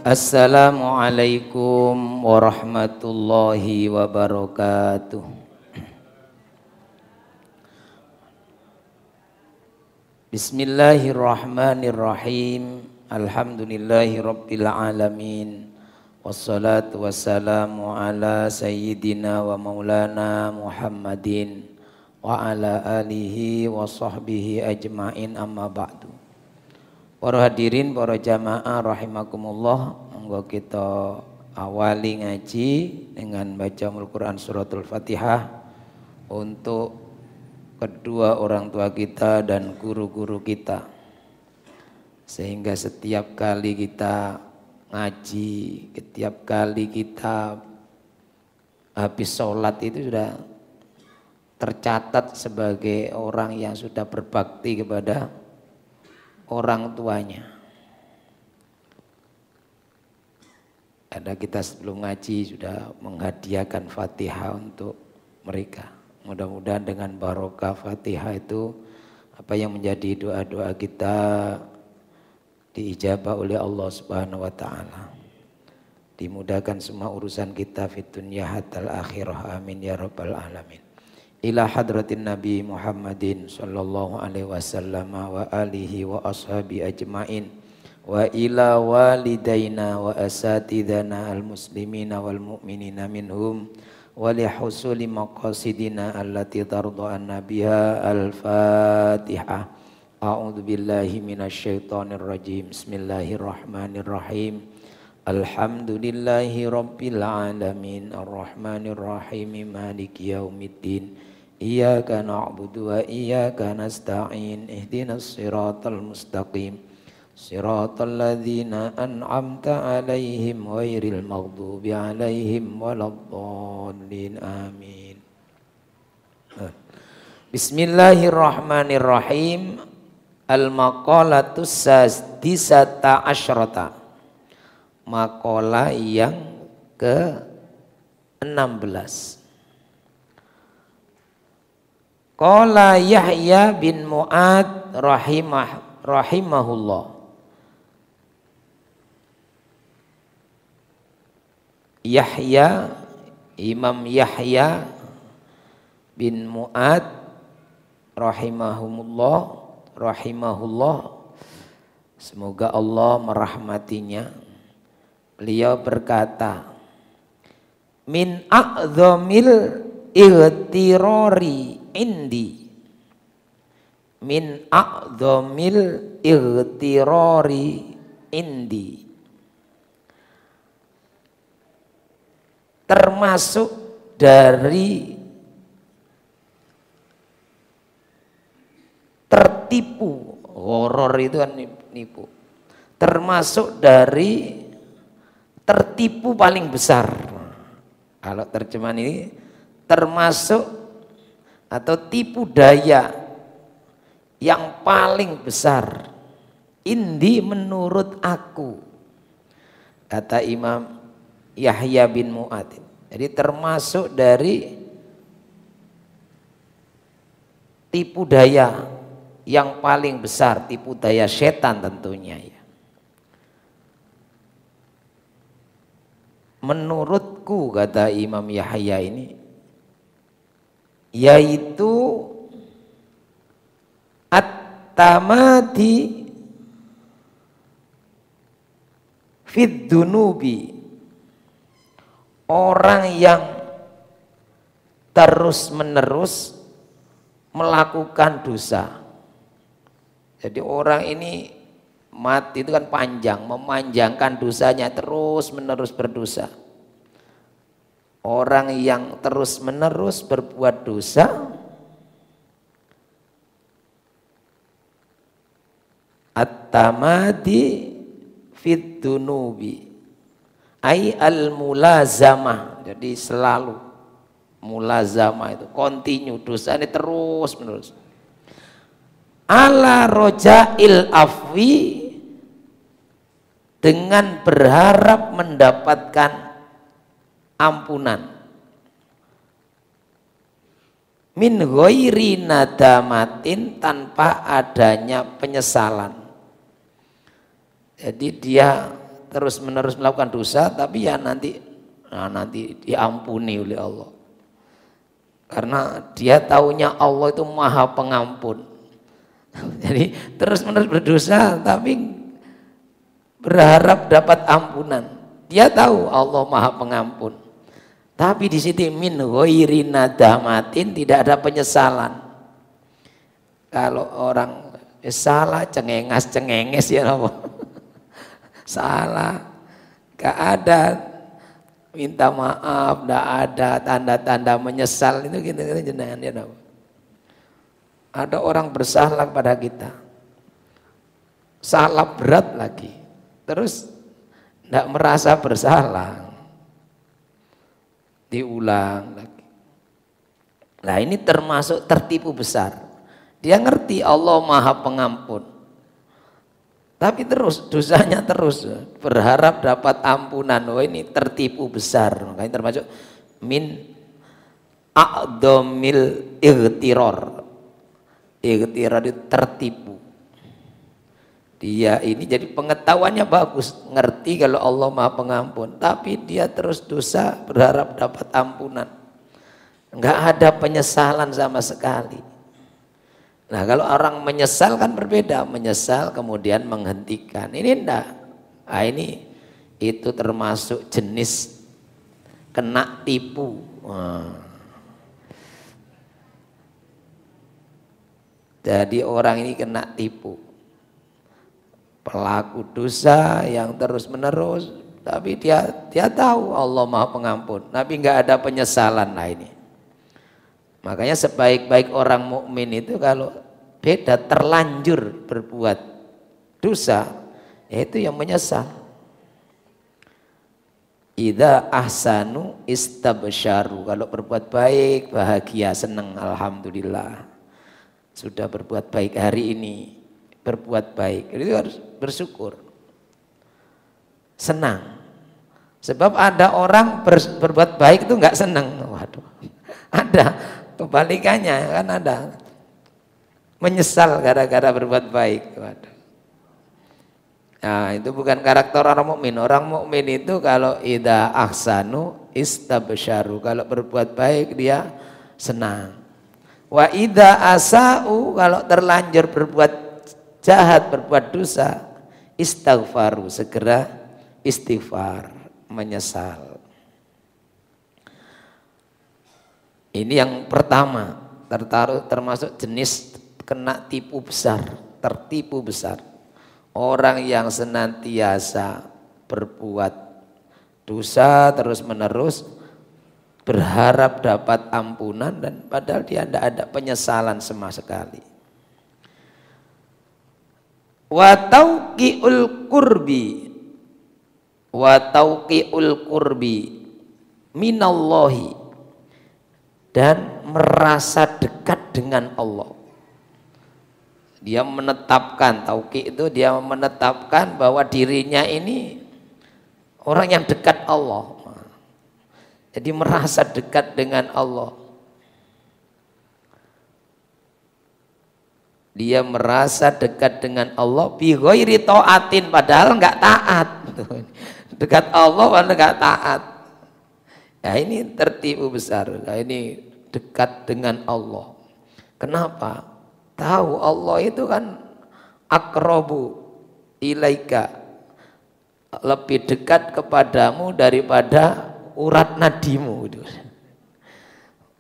Assalamualaikum warahmatullahi wabarakatuh. Bismillahirrahmanirrahim. Alhamdulillahi rabbil alamin. Wassalatu wassalamu ala sayyidina wa maulana Muhammadin wa ala alihi wa sahbihi ajma'in, amma ba'du. Para hadirin, para jamaah rahimakumullah, monggo kita awali ngaji dengan baca Al-Quran suratul Fatihah untuk kedua orang tua kita dan guru-guru kita, sehingga setiap kali kita ngaji, setiap kali kita habis sholat itu sudah tercatat sebagai orang yang sudah berbakti kepada orang tuanya. Ada kita sebelum ngaji sudah menghadiahkan Fatihah untuk mereka. Mudah-mudahan dengan barokah Fatihah itu apa yang menjadi doa-doa kita diijabah oleh Allah Subhanahu wa taala. Dimudahkan semua urusan kita fid dunya hatal akhirah, amin ya rabbal alamin. Ila hadratin Nabi Muhammadin sallallahu alaihi wasallam wa alihi wa ashabi ajmain, wa ila walidaina wa asatidana al-muslimina wal mu'minina minhum, wa li husuli maqasidina allati tarda anna biha. Al-Fatihah. A'udzu billahi minasyaitonir rajim. Bismillahirrahmanirrahim. Alhamdulillahi rabbil alamin, arrahmanir rahim, maliki yaumiddin. Iyyaka na'budu wa iyyaka nasta'in. Ihdinas siratal mustaqim. Siratal ladzina an'amta 'alaihim ghairil maghdubi 'alaihim waladdallin. Amin. Bismillahirrahmanirrahim. Al-maqalatus sadisata asyrata. Maqalah yang ke-16. Qala Yahya bin Mu'ad rahimahullah. Yahya, Imam Yahya bin Mu'ad rahimahullah, semoga Allah merahmatinya. Beliau berkata, min a'zamil ightirari indi, min a'zamil ightirari indi, termasuk dari tertipu. Horor itu kan nipu. Termasuk dari tertipu paling besar. Kalau terjemahan ini termasuk atau tipu daya yang paling besar. Indi, menurut aku, kata Imam Yahya bin Mu'ad. Jadi termasuk dari tipu daya yang paling besar, tipu daya setan tentunya ya. Menurutku, kata Imam Yahya ini, yaitu at-tamadi fid dunubi, orang yang terus menerus melakukan dosa. Jadi orang ini mati itu kan panjang, memanjangkan dosanya, terus menerus berdosa. Orang yang terus menerus berbuat dosa, at-tamadi fid dunubi ai al-mulazamah. Jadi selalu mulazamah itu continue, dosanya terus menerus. Ala rojail afwi, dengan berharap mendapatkan ampunan. Min ghairi nadamatin, tanpa adanya penyesalan. Jadi dia terus menerus melakukan dosa, tapi ya nanti diampuni oleh Allah. Karena dia taunya Allah itu maha pengampun. Jadi terus menerus berdosa tapi berharap dapat ampunan. Dia tahu Allah maha pengampun. Tapi di situ min ghairi nadamatin, tidak ada penyesalan. Kalau orang salah cengenges ya Allah. Salah, gak ada minta maaf, gak ada tanda-tanda menyesal itu gitu jenengan ya Allah. Ada orang bersalah pada kita, salah berat lagi, terus gak merasa bersalah, diulang lagi. Nah ini termasuk tertipu besar. Dia ngerti Allah maha pengampun, tapi terus dosanya terus, berharap dapat ampunan. Oh ini tertipu besar. Makanya termasuk min a'dhamil ightirar. Ightirar itu tertipu. Dia ini jadi pengetahuannya bagus, ngerti kalau Allah maha pengampun, tapi dia terus dosa berharap dapat ampunan. Enggak ada penyesalan sama sekali. Nah kalau orang menyesal kan berbeda, menyesal kemudian menghentikan, ini enggak. Nah ini itu termasuk jenis kena tipu. Jadi orang ini kena tipu, pelaku dosa yang terus menerus, tapi dia tahu Allah maha pengampun, tapi enggak ada penyesalan. Nah ini makanya sebaik-baik orang mukmin itu kalau beda terlanjur berbuat dosa, yaitu yang menyesal. Idza ahsanu istabsyaru, kalau berbuat baik bahagia, senang, alhamdulillah. Sudah berbuat baik hari ini, berbuat baik, itu harus bersyukur. Senang. Sebab ada orang berbuat baik itu enggak senang. Waduh. Ada kebalikannya kan, ada menyesal gara-gara berbuat baik. Waduh. Nah, itu bukan karakter orang mukmin. Orang mukmin itu kalau idza ahsanu istabsyaru, kalau berbuat baik dia senang. Wa idza asau, kalau terlanjur berbuat jahat, berbuat dosa, istighfaru, segera istighfar, menyesal. Ini yang pertama, termasuk jenis kena tipu besar, tertipu besar. Orang yang senantiasa berbuat dosa terus menerus, berharap dapat ampunan, dan padahal dia tidak ada penyesalan sama sekali. Wa tauqiul qurbi minallahi, dan merasa dekat dengan Allah. Dia menetapkan, tauqi itu dia menetapkan bahwa dirinya ini orang yang dekat Allah. Jadi merasa dekat dengan Allah. Dia merasa dekat dengan Allah bi ghairi taatin, padahal enggak taat. Dekat Allah padahal enggak taat. Nah ini tertipu besar. Nah ini dekat dengan Allah. Kenapa? Tahu Allah itu kan aqrabu ilaika, lebih dekat kepadamu daripada urat nadimu.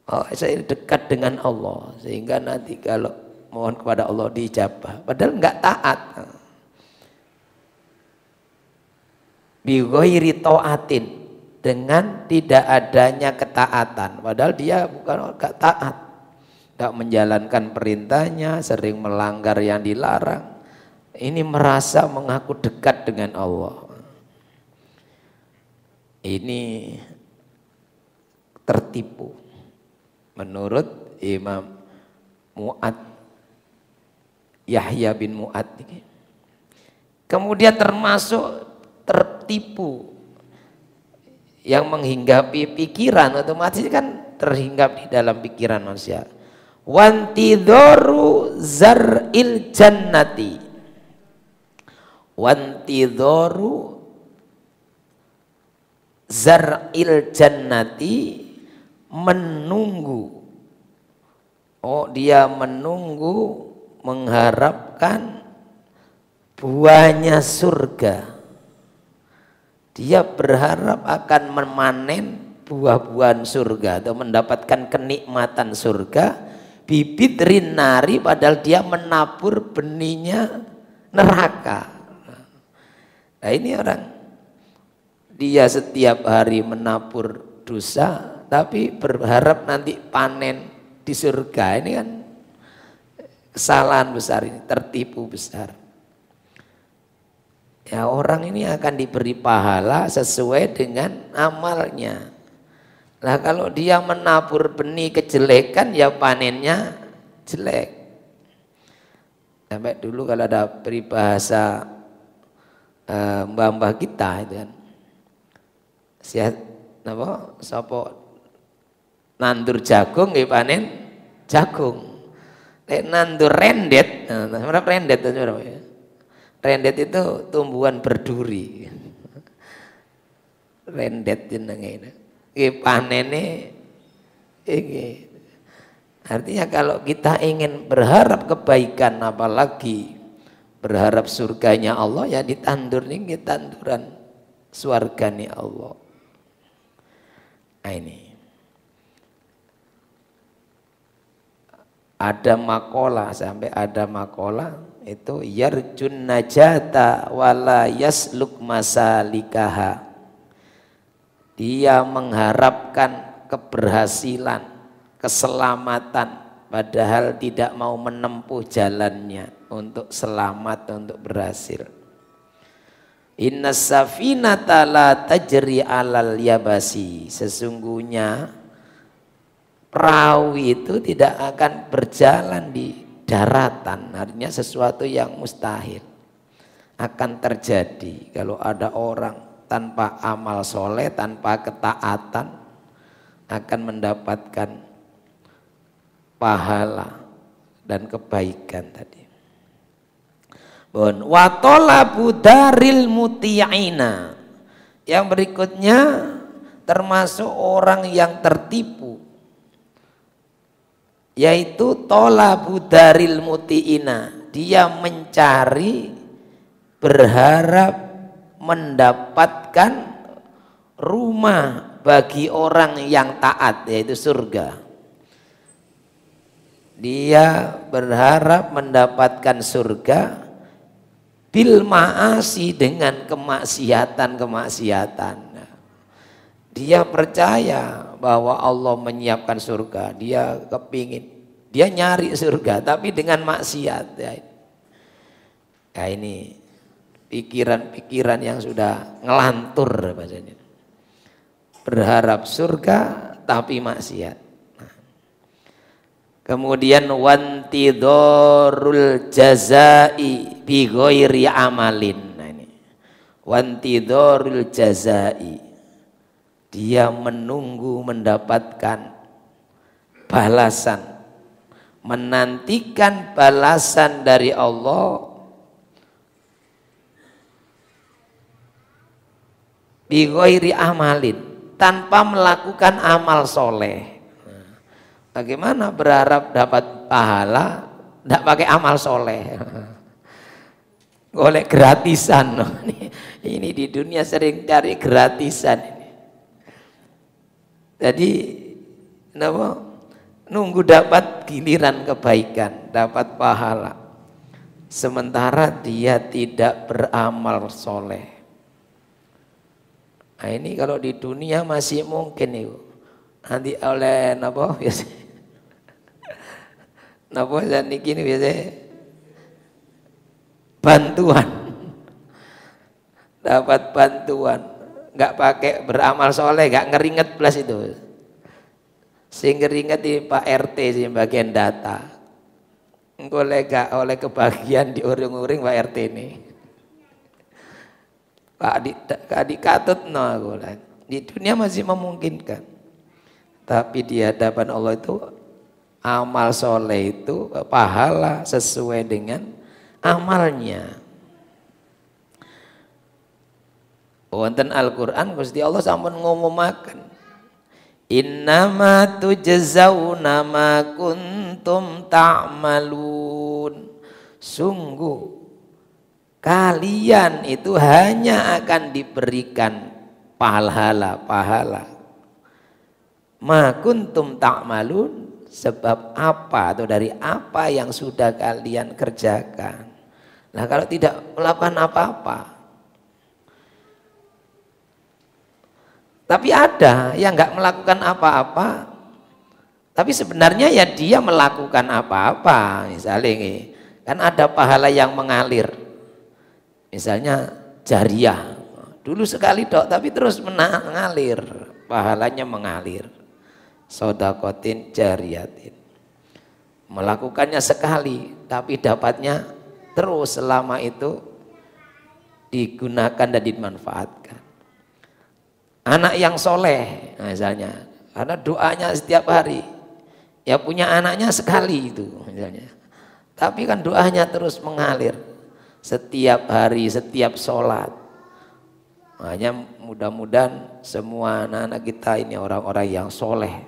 Oh, saya dekat dengan Allah sehingga nanti kalau mohon kepada Allah diijabah, padahal enggak taat. Bi ghairi taatin, dengan tidak adanya ketaatan, padahal dia bukan enggak taat, enggak menjalankan perintahnya, sering melanggar yang dilarang. Ini merasa mengaku dekat dengan Allah. Ini tertipu menurut Imam Mu'ad, Yahya bin Mu'ad. Kemudian termasuk tertipu yang menghinggapi pikiran, otomatis kan terhinggap di dalam pikiran manusia. Wantidharu zar'il jannati, wantidharu zar'il jannati, menunggu. Oh, dia menunggu, mengharapkan buahnya surga. Dia berharap akan memanen buah-buahan surga atau mendapatkan kenikmatan surga. Bibitrin nari, padahal dia menabur benihnya neraka. Nah ini orang, dia setiap hari menabur dosa tapi berharap nanti panen di surga. Ini kan kesalahan besar, ini tertipu besar. Ya, orang ini akan diberi pahala sesuai dengan amalnya. Nah kalau dia menabur benih kejelekan, ya panennya jelek. Sampai dulu kalau ada peribahasa mbah-mbah kita itu kan, sihat napa sapa nandur jagung nggih panen jagung. Nek nandur rendet, nah rendet itu ya. Rendet itu tumbuhan berduri. Rendet jenenge itu. Iki panene iki. Artinya kalau kita ingin berharap kebaikan, apalagi berharap surganya Allah, ya ditandur nih tanduran swargane Allah. Nah ini. Ada makola, sampai ada makola itu yarjun najata wala yasluk masalikaha. Dia mengharapkan keberhasilan, keselamatan, padahal tidak mau menempuh jalannya untuk selamat, untuk berhasil. Inna safinata la tajri alal yabasi. Sesungguhnya perahu itu tidak akan berjalan di daratan, artinya sesuatu yang mustahil akan terjadi kalau ada orang tanpa amal soleh, tanpa ketaatan akan mendapatkan pahala dan kebaikan tadi. Wa talabu daril muti'ina. Yang berikutnya termasuk orang yang tertipu, yaitu tolabu daril muti'ina. Dia mencari, berharap mendapatkan rumah bagi orang yang taat, yaitu surga. Dia berharap mendapatkan surga bil ma'asi, dengan kemaksiatan-kemaksiatan. Dia percaya bahwa Allah menyiapkan surga, dia kepingin, dia nyari surga tapi dengan maksiat. Ya ini pikiran-pikiran yang sudah ngelantur bahasanya. Berharap surga tapi maksiat. Kemudian wantidorul jazai bi ghairi amalin. Nah ini wantidorul jazai, dia menunggu mendapatkan balasan, menantikan balasan dari Allah bi ghairi amalin, tanpa melakukan amal soleh. Bagaimana berharap dapat pahala tidak pakai amal soleh? Golek gratisan. Ini di dunia sering cari gratisan. Jadi nunggu dapat giliran kebaikan, dapat pahala, sementara dia tidak beramal soleh. Nah ini kalau di dunia masih mungkin itu. Nanti oleh napa biasa napa niki biasa bantuan, dapat bantuan, nggak pakai beramal soleh, nggak ngeringet plus itu. Sing ngeringet di Pak RT sih bagian data. Oleh kebagian di uring-uring Pak RT ini. Pak dikatut no aku. Di dunia masih memungkinkan. Tapi di hadapan Allah itu amal soleh itu pahala sesuai dengan amalnya. Wonten Al-Qur'an Gusti Allah sampun ngumumaken innama tujzauna ma kuntum ta'malun. Sungguh kalian itu hanya akan diberikan pahala ma kuntum ta'malun, sebab apa atau dari apa yang sudah kalian kerjakan. Nah kalau tidak melakukan apa-apa, tapi ada yang nggak melakukan apa-apa, tapi sebenarnya ya dia melakukan apa-apa. Misalnya kan ada pahala yang mengalir, misalnya jariyah, dulu sekali dok tapi terus mengalir, pahalanya mengalir. Sodakotin jariyatin, melakukannya sekali tapi dapatnya terus selama itu digunakan dan dimanfaatkan. Anak yang soleh misalnya, karena doanya setiap hari, ya punya anaknya sekali itu misalnya, tapi kan doanya terus mengalir setiap hari, setiap sholat. Makanya mudah-mudahan semua anak-anak kita ini orang-orang yang soleh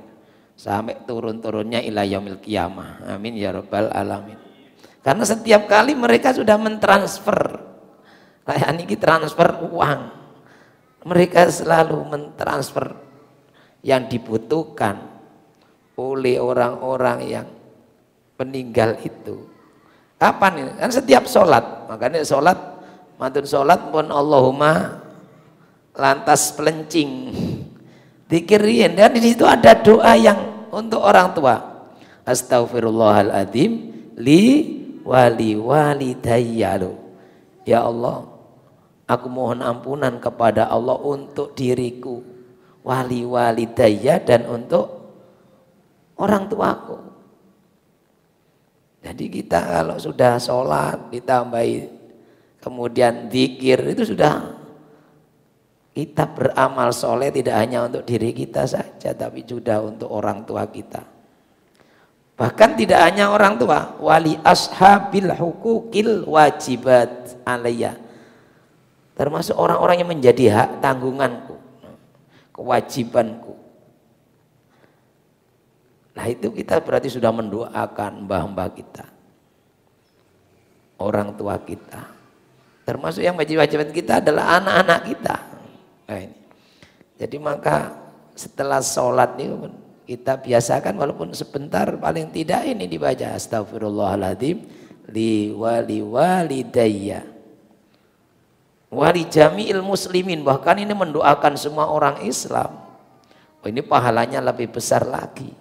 sampai turun-turunnya ila yaumil qiyamah, amin ya rabbal alamin. Karena setiap kali mereka sudah mentransfer, kayak ini transfer uang, mereka selalu mentransfer yang dibutuhkan oleh orang-orang yang meninggal itu. Kapan ini? Kan setiap sholat, makanya sholat, mantun sholat pun Allahumma lantas pelencing dikirin, dan di situ ada doa yang untuk orang tua. Astaghfirullahaladzim li wali walidayya. Ya Allah, aku mohon ampunan kepada Allah untuk diriku, wali walidayya, dan untuk orang tuaku. Jadi kita kalau sudah sholat ditambahi kemudian zikir, itu sudah kita beramal soleh, tidak hanya untuk diri kita saja, tapi juga untuk orang tua kita. Bahkan tidak hanya orang tua, wali ashabil hukukil wajibat alayya, termasuk orang-orang yang menjadi hak tanggunganku, kewajibanku. Nah itu kita berarti sudah mendoakan mbah-mbah kita, orang tua kita. Termasuk yang wajib-wajiban kita adalah anak-anak kita. Nah, ini. Jadi maka setelah sholat ini kita biasakan walaupun sebentar, paling tidak ini dibaca astaghfirullahaladzim li wali walidayya wali jami'il muslimin. Bahkan ini mendoakan semua orang Islam. Oh, ini pahalanya lebih besar lagi,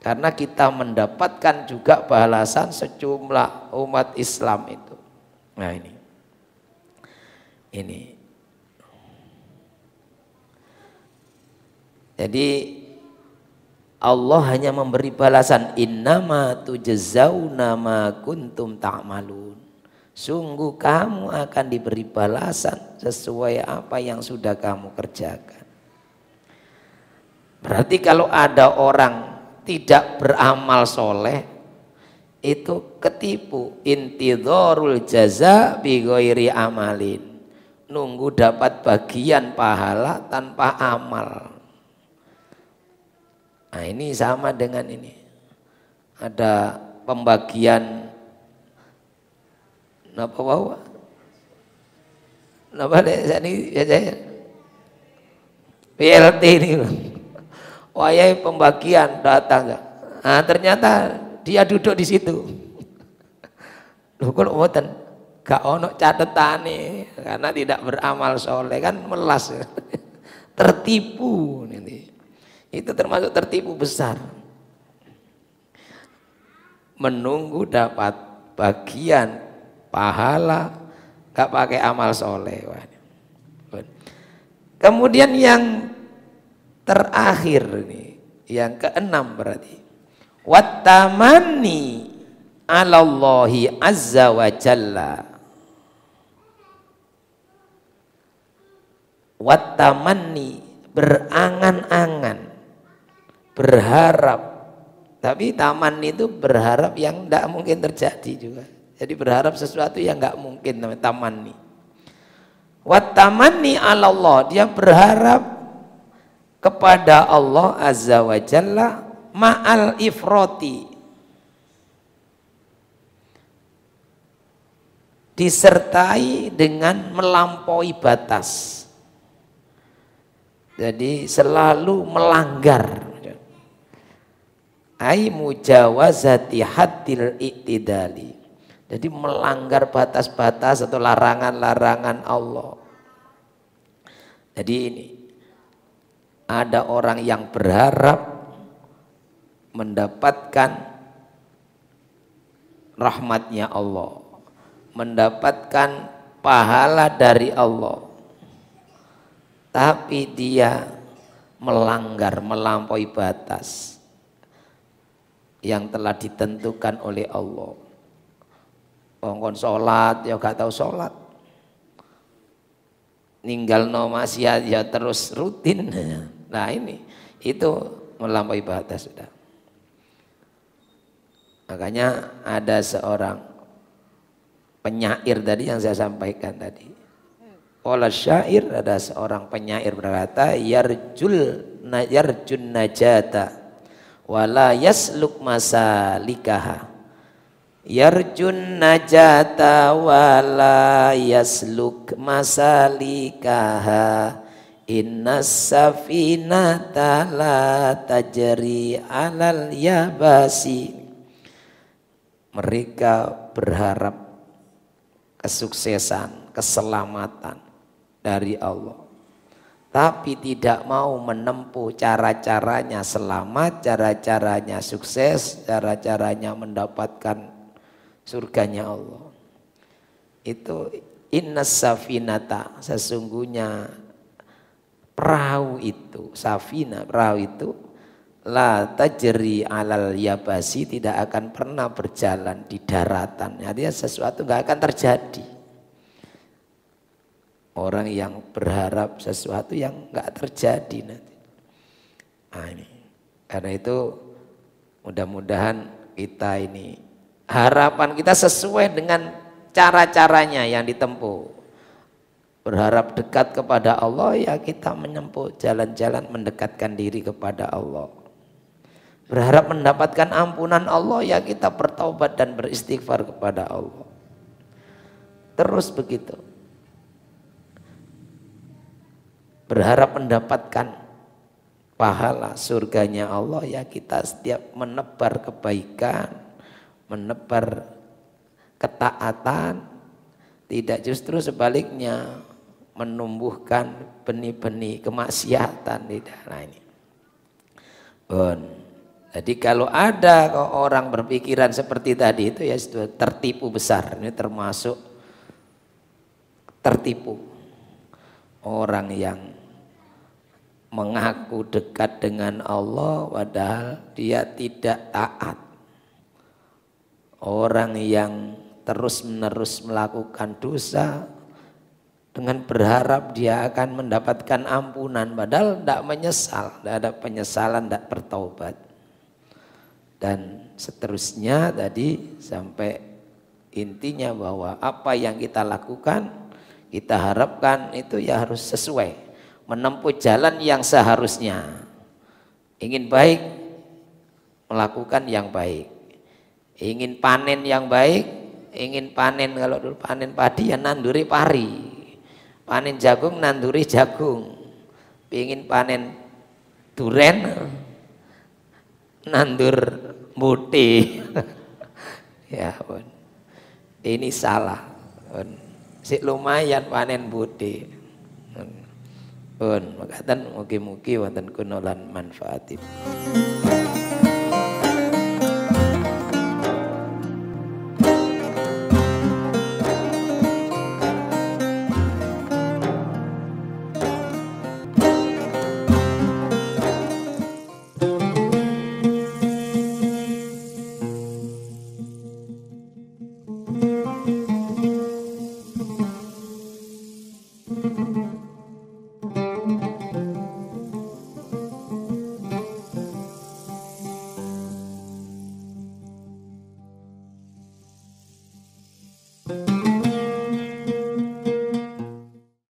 karena kita mendapatkan juga balasan sejumlah umat Islam itu. Nah ini jadi Allah hanya memberi balasan, innama tujzauna ma kuntum ta'malun. Sungguh kamu akan diberi balasan sesuai apa yang sudah kamu kerjakan. Berarti kalau ada orang tidak beramal soleh, itu ketipu. Intidharul jaza bi ghairi amalin, nunggu dapat bagian pahala tanpa amal. Nah ini sama dengan ini, ada pembagian napa wawa napa ini ya saya PLT ini, wayai pembagian datang, nah ternyata dia duduk di situ. Loh kok mboten gak ono catetane, karena tidak beramal soleh, kan melas tertipu nanti. Itu termasuk tertipu besar, menunggu dapat bagian pahala gak pakai amal soleh. Kemudian yang terakhir nih, yang keenam berarti wattamanni 'alallahi azza wa jalla. Wattamanni, berangan-angan, berharap. Tapi taman itu berharap yang tidak mungkin terjadi juga. Jadi berharap sesuatu yang nggak mungkin, namanya tamanni. Watamani 'ala Allah, dia berharap kepada Allah azza wa jalla ma'al ifroti, disertai dengan melampaui batas. Jadi selalu melanggar. Ai mujawazati haddil i'tidali. Jadi melanggar batas-batas atau larangan-larangan Allah. Jadi ini ada orang yang berharap mendapatkan rahmatnya Allah, mendapatkan pahala dari Allah, tapi dia melanggar, melampaui batas yang telah ditentukan oleh Allah. Ngongkon sholat ya gak tahu sholat, ninggal no maksiat ya terus rutin. Nah ini itu melampaui batas sudah. Makanya ada seorang penyair tadi yang saya sampaikan tadi. Qala syair, ada seorang penyair berkata, yarjun najata wala yasluk masalikaha. Yarjun najata wala yasluk masalikaha. Innas safinata la tajri alal yabasi. Mereka berharap kesuksesan, keselamatan dari Allah, tapi tidak mau menempuh cara-caranya selamat, cara-caranya sukses, cara-caranya mendapatkan surganya Allah. Itu innas safinata, sesungguhnya perahu itu, safina, perahu itu la tajri alal yabasi, tidak akan pernah berjalan di daratan. Artinya sesuatu nggak akan terjadi. Orang yang berharap sesuatu yang nggak terjadi nanti. Nah ini, karena itu mudah-mudahan kita ini harapan kita sesuai dengan cara-caranya yang ditempuh. Berharap dekat kepada Allah, ya kita menempuh jalan-jalan mendekatkan diri kepada Allah. Berharap mendapatkan ampunan Allah, ya kita bertaubat dan beristighfar kepada Allah. Terus begitu. Berharap mendapatkan pahala surganya Allah, ya kita setiap menebar kebaikan, menebar ketaatan, tidak justru sebaliknya menumbuhkan benih-benih kemaksiatan. Tidak. Nah ini. Jadi kalau ada orang berpikiran seperti tadi itu ya sudah tertipu besar. Ini termasuk tertipu. Orang yang mengaku dekat dengan Allah padahal dia tidak taat. Orang yang terus-menerus melakukan dosa dengan berharap dia akan mendapatkan ampunan padahal tidak menyesal, tidak ada penyesalan, tidak bertaubat. Dan seterusnya tadi sampai intinya bahwa apa yang kita lakukan, kita harapkan itu ya harus sesuai, menempuh jalan yang seharusnya. Ingin baik, melakukan yang baik. Ingin panen yang baik, ingin panen, kalau dulu panen padi ya nanduri pari. Panen jagung nanduri jagung. Ingin panen duren, nandur muti. Ya pun. Ini salah. Si lumayan panen muti. Pun makatan mugi-mugi wonten kunolan manfaatin.